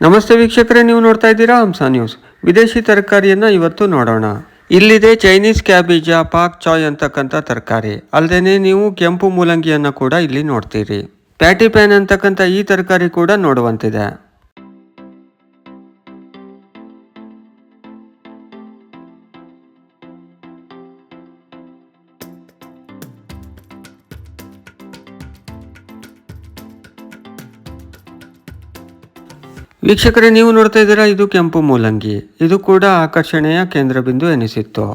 ನಮಸ್ತೆ ವೀಕ್ಷಕರೇ, ನೀವು ನೋಡ್ತಾ ಇದ್ದೀರಾ ಹಂಸ ನ್ಯೂಸ್. ವಿದೇಶಿ ತರಕಾರಿಯನ್ನು ಇವತ್ತು ನೋಡೋಣ. ಇಲ್ಲಿದೆ ಚೈನೀಸ್ ಕ್ಯಾಬೇಜ, ಪಾಕ್ ಚಾಯ್ ಅಂತಕ್ಕಂಥ ತರಕಾರಿ. ಅಲ್ಲದೆ ನೀವು ಕೆಂಪು ಮೂಲಂಗಿಯನ್ನು ಕೂಡ ಇಲ್ಲಿ ನೋಡ್ತೀರಿ. ಪ್ಯಾಟಿ ಪ್ಯಾನ್ ಅಂತಕ್ಕಂಥ ಈ ತರಕಾರಿ ಕೂಡ ನೋಡುವಂತಿದೆ. ವೀಕ್ಷಕರೇ, ನೀವು ನೋಡ್ತಾ ಇದ್ದೀರಾ, ಇದು ಕೆಂಪು ಮೂಲಂಗಿ. ಇದು ಕೂಡ ಆಕರ್ಷಣೆಯ ಕೇಂದ್ರ ಬಿಂದು ಎನಿಸಿತ್ತು.